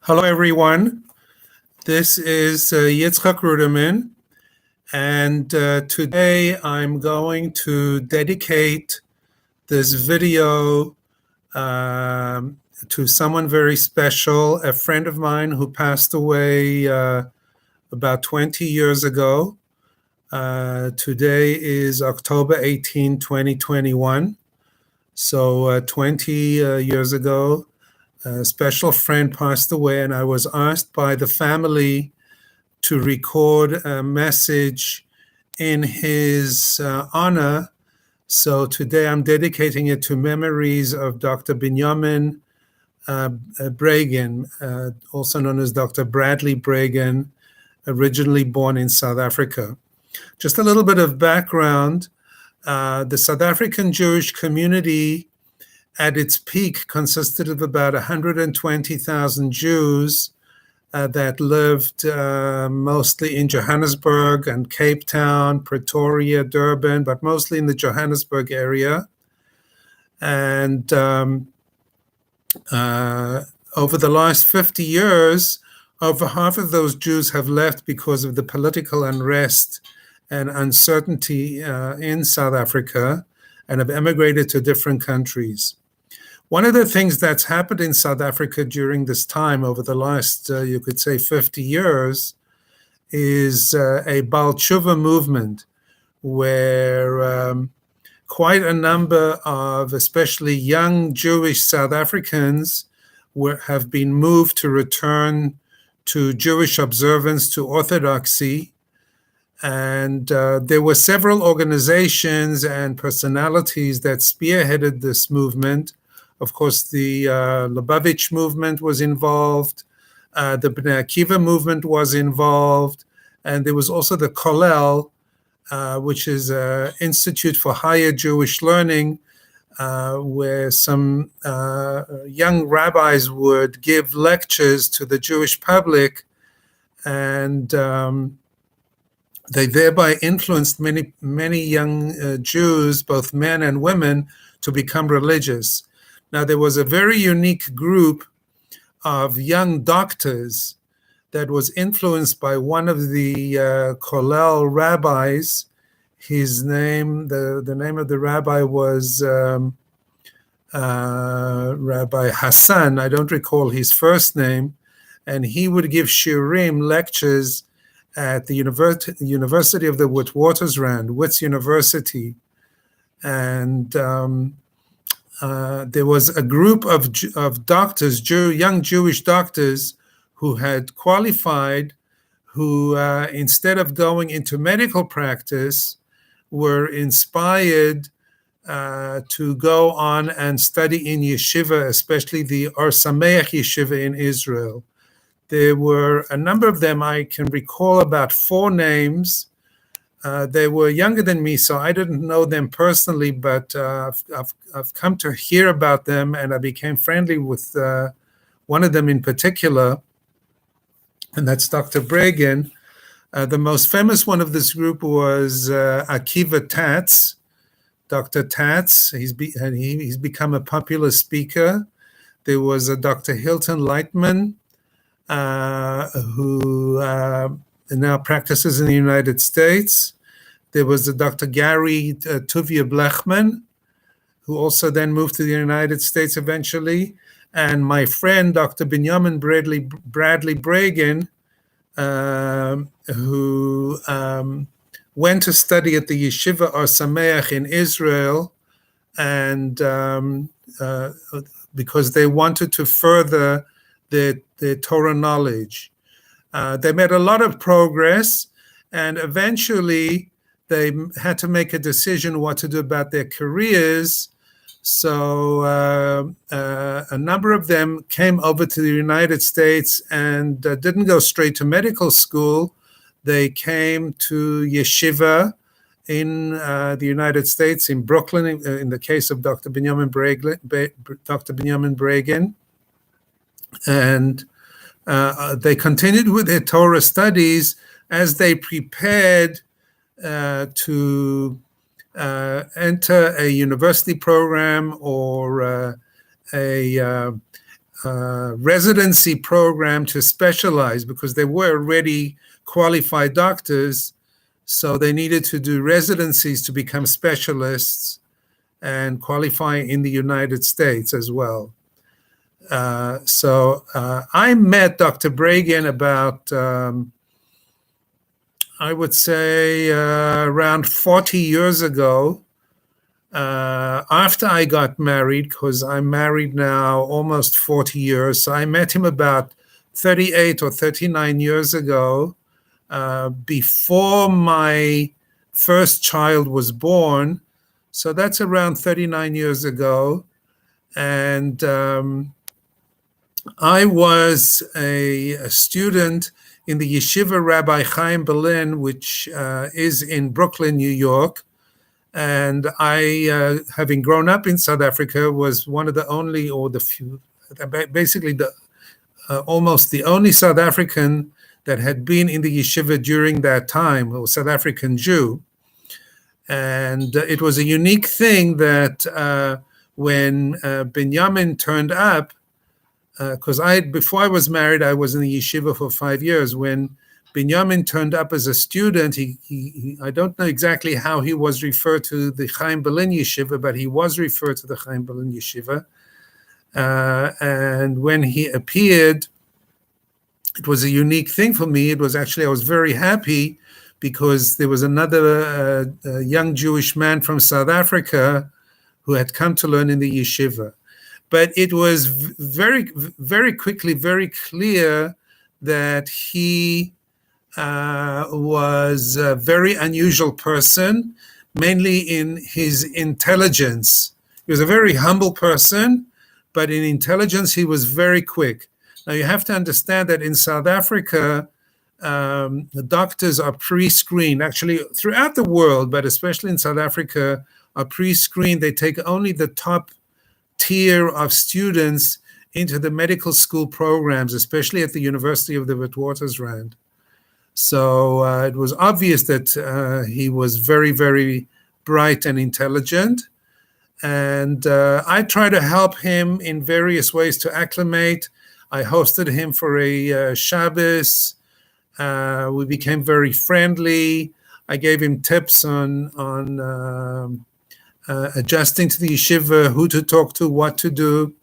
Hello, everyone. This is Yitzchak Ruderman, and today I'm going to dedicate this video to someone very special, a friend of mine who passed away about 20 years ago. Today is October 18, 2021. So 20 years ago, a special friend passed away, and I was asked by the family to record a message in his honor. So today I'm dedicating it to memories of Dr. Binyomin Bregin, also known as Dr. Bradley Bregin, originally born in South Africa. Just a little bit of background. The South African Jewish community at its peak consisted of about 120,000 Jews that lived mostly in Johannesburg and Cape Town, Pretoria, Durban, but mostly in the Johannesburg area. And over the last 50 years, over half of those Jews have left because of the political unrest and uncertainty in South Africa and have emigrated to different countries. One of the things that's happened in South Africa during this time, over the last, you could say, 50 years, is a Baal Tshuva movement where quite a number of especially young Jewish South Africans have been moved to return to Jewish observance, to Orthodoxy. And there were several organizations and personalities that spearheaded this movement. Of course, the Lubavitch movement was involved, the Bnei Akiva movement was involved, and there was also the Kollel, which is an institute for higher Jewish learning, where some young rabbis would give lectures to the Jewish public, and they thereby influenced many young Jews, both men and women, to become religious. Now, there was a very unique group of young doctors that was influenced by one of the Kollel rabbis. His name, the name of the rabbi was Rabbi Hassan. I don't recall his first name. And he would give shiurim, lectures, at the University of the Witwatersrand, Wits University. And there was a group of doctors, young Jewish doctors, who had qualified, who instead of going into medical practice, were inspired to go on and study in yeshiva, especially the Or Sameach yeshiva in Israel. There were a number of them. I can recall about 4 names. They were younger than me, so I didn't know them personally, but I've come to hear about them, and I became friendly with one of them in particular, and that's Dr. Bregin. The most famous one of this group was Akiva Tatz, Dr. Tatz. He's become a popular speaker. There was a Dr. Hilton Lightman, who now practices in the United States. There was a Dr. Gary Tuvia Blechman, who also then moved to the United States eventually. And my friend, Dr. Binyomin Bradley Bregin, who went to study at the Yeshiva Or Sameach in Israel, and because they wanted to further their Torah knowledge. They made a lot of progress, and eventually they had to make a decision what to do about their careers. So a number of them came over to the United States and didn't go straight to medical school. They came to yeshiva in the United States, in Brooklyn, in the case of Dr. Binyomin Bregin. And they continued with their Torah studies as they prepared to enter a university program or a residency program to specialize because they were already qualified doctors. So they needed to do residencies to become specialists and qualify in the United States as well. So I met Dr. Bregin about, I would say, around 40 years ago, after I got married, because I'm married now almost 40 years. So I met him about 38 or 39 years ago, before my first child was born. So that's around 39 years ago. And I was a student in the Yeshiva Rabbi Chaim Berlin, which is in Brooklyn, New York. And I, having grown up in South Africa, was one of the only, or the few, basically almost the only South African that had been in the yeshiva during that time, or South African Jew. And it was a unique thing that when Binyomin turned up, because before I was married, I was in the yeshiva for 5 years. When Binyomin turned up as a student, he I don't know exactly how he was referred to the Chaim Berlin yeshiva, but he was referred to the Chaim Berlin yeshiva. And when he appeared, it was a unique thing for me. It was actually, I was very happy because there was another young Jewish man from South Africa who had come to learn in the yeshiva. But it was very, very quickly, very clear that he was a very unusual person, mainly in his intelligence. He was a very humble person, but in intelligence, he was very quick. Now, you have to understand that in South Africa, the doctors are pre-screened, actually throughout the world, but especially in South Africa, are pre-screened. They take only the top tier of students into the medical school programs, especially at the University of the Witwatersrand. So it was obvious that he was very, very bright and intelligent. And I tried to help him in various ways to acclimate. I hosted him for a Shabbos. We became very friendly. I gave him tips on adjusting to the yeshiva, who to talk to, what to do.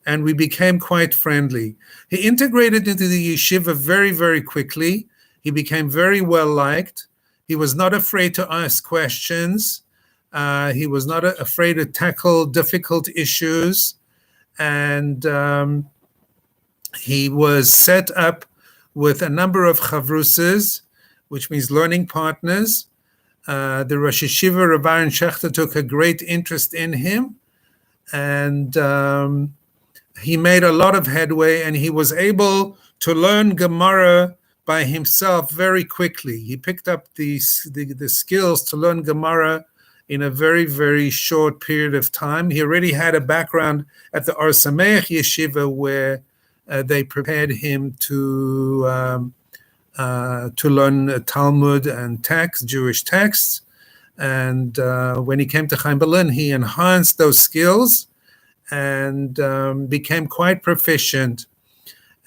And we became quite friendly. He integrated into the yeshiva very, very quickly. He became very well liked. He was not afraid to ask questions. He was not afraid to tackle difficult issues. And he was set up with a number of chavrusas, which means learning partners. The Rosh Yeshiva, Rav Aaron Shechter, took a great interest in him. And he made a lot of headway, and he was able to learn Gemara by himself very quickly. He picked up the skills to learn Gemara in a very, very short period of time. He already had a background at the Or Sameach Yeshiva, where they prepared him to learn Talmud and texts, Jewish texts. And when he came to Chaim Berlin, he enhanced those skills and became quite proficient,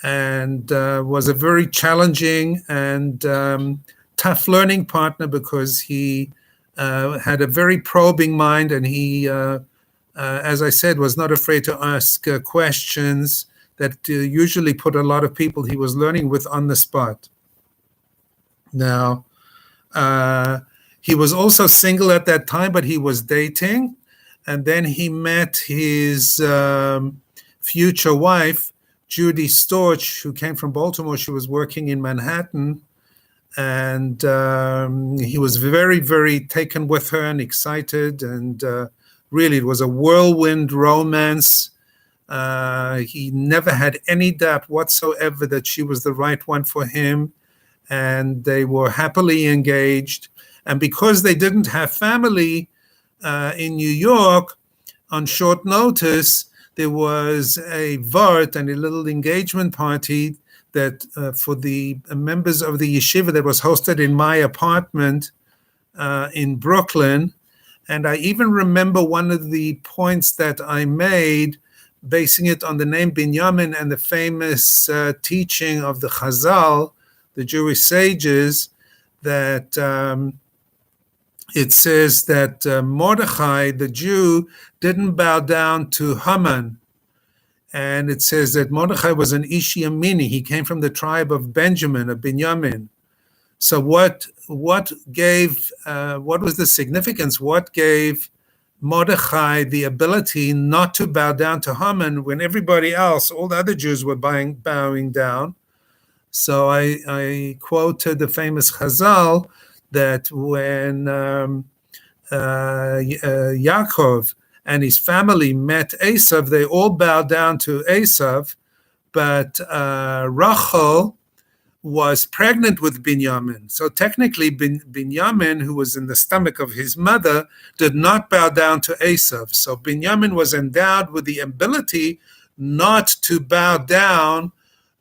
and was a very challenging and tough learning partner because he had a very probing mind, and he, as I said, was not afraid to ask questions that usually put a lot of people he was learning with on the spot. Now, he was also single at that time, but he was dating. And then he met his future wife, Judy Storch, who came from Baltimore. She was working in Manhattan. And he was very, very taken with her and excited. And really, it was a whirlwind romance. He never had any doubt whatsoever that she was the right one for him. And they were happily engaged. And because they didn't have family in New York, on short notice, there was a vart and a little engagement party that for the members of the yeshiva that was hosted in my apartment in Brooklyn. And I even remember one of the points that I made basing it on the name Binyomin and the famous teaching of the Chazal, the Jewish sages, that it says that Mordechai, the Jew, didn't bow down to Haman. And it says that Mordechai was an Ish Yamini. He came from the tribe of Benjamin, of Binyamin. So what was the significance? What gave Mordechai the ability not to bow down to Haman when everybody else, all the other Jews, were bowing down? So I quoted the famous Chazal that when Yaakov and his family met Esav, they all bowed down to Esav, but Rachel was pregnant with Binyomin. So technically, Binyomin, who was in the stomach of his mother, did not bow down to Esav. So Binyomin was endowed with the ability not to bow down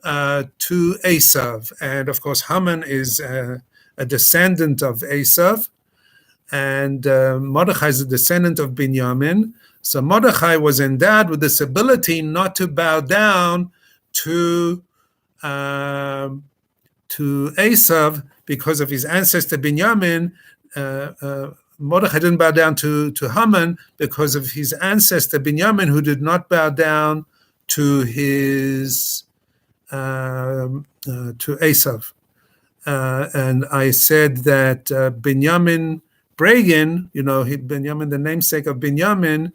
to Esav. And of course, Haman is a descendant of Esav, and Mordechai is a descendant of Binyamin. So Mordechai was endowed with this ability not to bow down to Esav because of his ancestor Binyamin. Mordechai didn't bow down to Haman because of his ancestor Binyamin, who did not bow down to his to Esav. And I said that Binyomin Bregin, Binyomin, the namesake of Binyomin,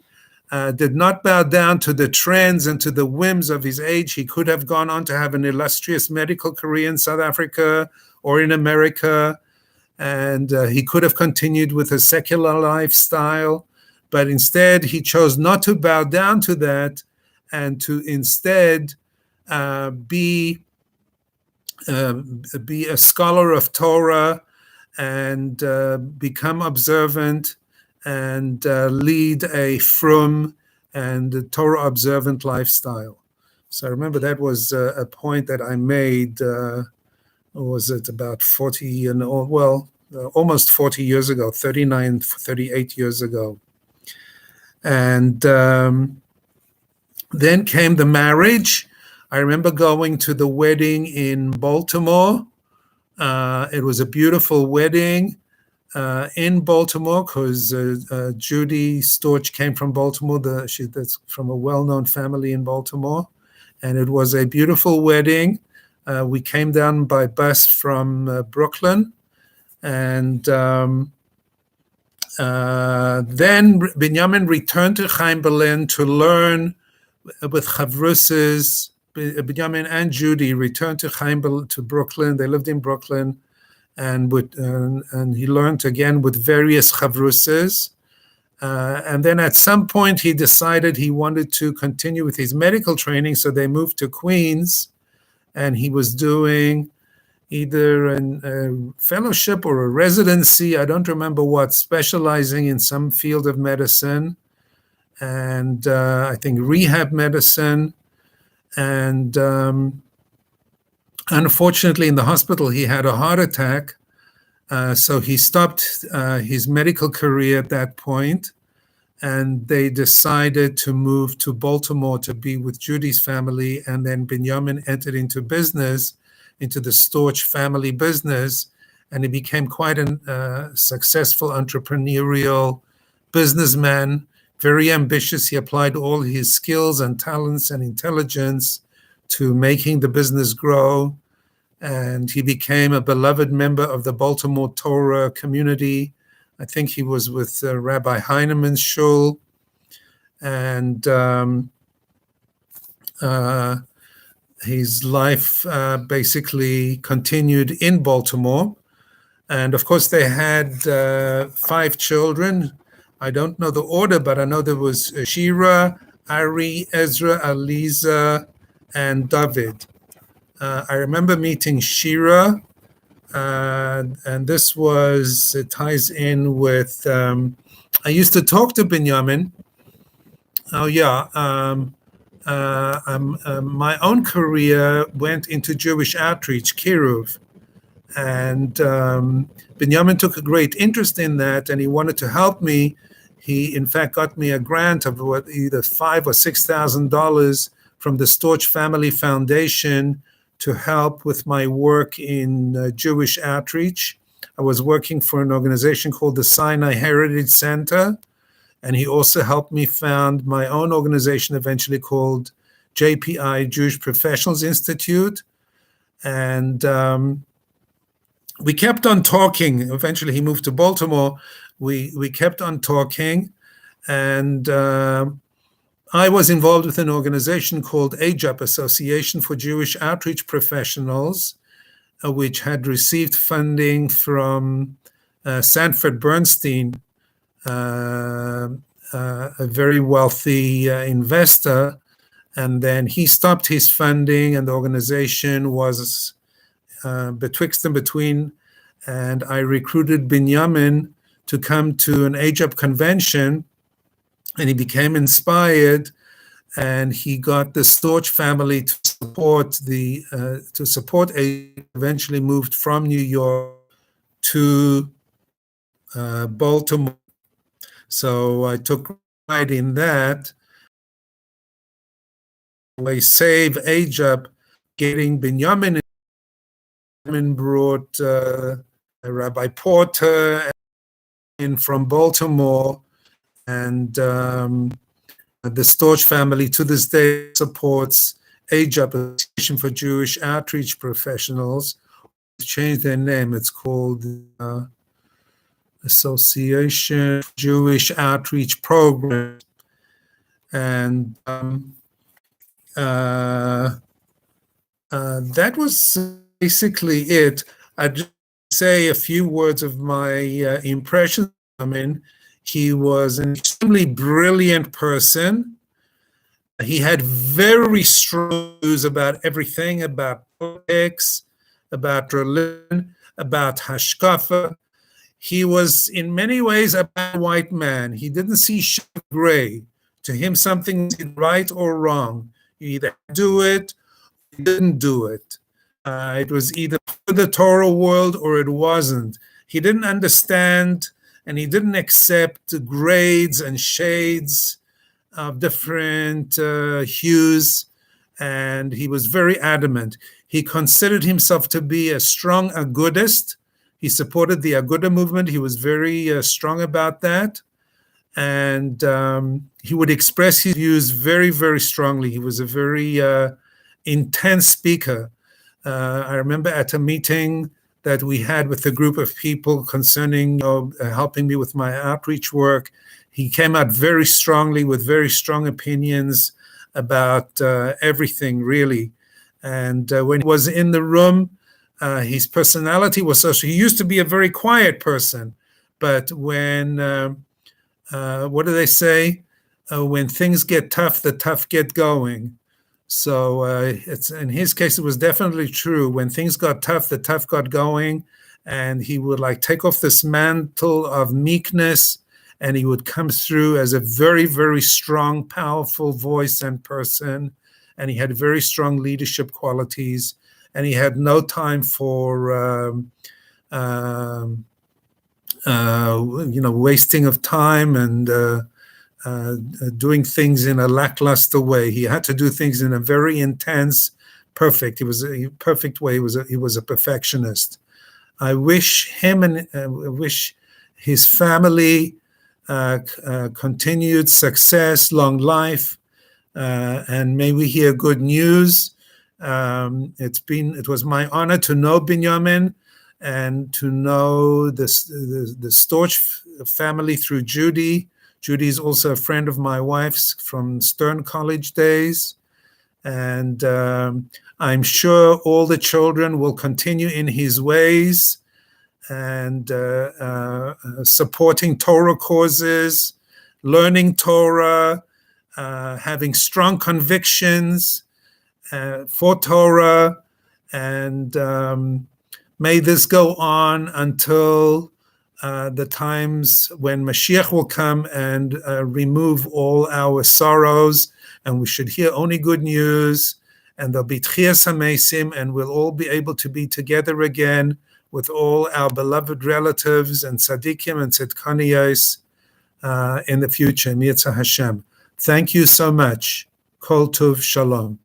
did not bow down to the trends and to the whims of his age. He could have gone on to have an illustrious medical career in South Africa or in America, and he could have continued with a secular lifestyle, but instead he chose not to bow down to that and to instead be a scholar of Torah and become observant and lead a frum and Torah observant lifestyle. So I remember that was a point that I made, was it about 40 and almost 40 years ago, 39, 38 years ago. And then came the marriage. I remember going to the wedding in Baltimore. It was a beautiful wedding in Baltimore because Judy Storch came from Baltimore. That's from a well-known family in Baltimore. And it was a beautiful wedding. We came down by bus from Brooklyn. And then Binyomin returned to Chaim Berlin to learn with Chavrusas. Binyomin and Judy returned to Brooklyn. They lived in Brooklyn, and he learned again with various Chavrusas. And then at some point he decided he wanted to continue with his medical training, so they moved to Queens, and he was doing either a fellowship or a residency, I don't remember what, specializing in some field of medicine, and I think rehab medicine. And unfortunately, in the hospital, he had a heart attack. So he stopped his medical career at that point, and they decided to move to Baltimore to be with Judy's family. And then Binyomin entered into business, into the Storch family business, and he became quite a successful entrepreneurial businessman. Very ambitious. He applied all his skills and talents and intelligence to making the business grow. And he became a beloved member of the Baltimore Torah community. I think he was with Rabbi Heinemann's shul. And his life basically continued in Baltimore. And of course, they had 5 children. I don't know the order, but I know there was Shira, Ari, Ezra, Aliza, and David. I remember meeting Shira, and this it ties in with, I used to talk to Binyomin. Oh, yeah. My own career went into Jewish outreach, Kiruv. And Binyomin took a great interest in that, and he wanted to help me He, in fact, got me a grant of either $5,000 or $6,000 from the Storch Family Foundation to help with my work in Jewish outreach. I was working for an organization called the Sinai Heritage Center, and he also helped me found my own organization eventually called JPI, Jewish Professionals Institute. And we kept on talking. Eventually he moved to Baltimore. We kept on talking, and I was involved with an organization called AJAP, Association for Jewish Outreach Professionals, which had received funding from Sanford Bernstein, a very wealthy investor. And then he stopped his funding, and the organization was betwixt and between. And I recruited Binyomin to come to an AJAP convention, and he became inspired, and he got the Storch family to support eventually moved from New York to Baltimore. So I took pride in that. I saved AJAP, getting Binyomin brought Rabbi Porter in from Baltimore, and the Storch family to this day supports AJAP, Association for Jewish Outreach Professionals. They've changed their name. It's called Association for Jewish Outreach Program. And that was basically it. I'd just say a few words of my impressions. I mean, he was an extremely brilliant person. He had very strong views about everything, about politics, about religion, about hashkafa. He was in many ways a bad white man. He didn't see shade of gray. To him, something was right or wrong. You either do it or you didn't do it. It was either for the Torah world or it wasn't. He didn't understand, and he didn't accept grades and shades of different hues, and he was very adamant. He considered himself to be a strong Agudist. He supported the Aguda movement. He was very strong about that, and he would express his views very, very strongly. He was a very intense speaker. I remember at a meeting that we had with a group of people concerning helping me with my outreach work, he came out very strongly with very strong opinions about everything, really. And when he was in the room, his personality was social. He used to be a very quiet person, but when, what do they say? When things get tough, the tough get going. So it's in his case, it was definitely true. When things got tough, the tough got going, and he would like take off this mantle of meekness, and he would come through as a very, very strong, powerful voice and person. And he had very strong leadership qualities, and he had no time for wasting of time and doing things in a lackluster way. He had to do things in a very intense, perfect. It was a perfect way. He was a perfectionist. I wish him and wish his family continued success, long life, and may we hear good news. It was my honor to know Binyomin and to know the Storch family through Judy. Judy is also a friend of my wife's from Stern College days. And I'm sure all the children will continue in his ways and supporting Torah causes, learning Torah, having strong convictions for Torah. And may this go on until the times when Mashiach will come and remove all our sorrows, and we should hear only good news, and there'll be Tchias HaMesim, and we'll all be able to be together again with all our beloved relatives and tzaddikim and tzedkaniyos. in the future. Mirza Hashem. Thank you so much. Kol Tov Shalom.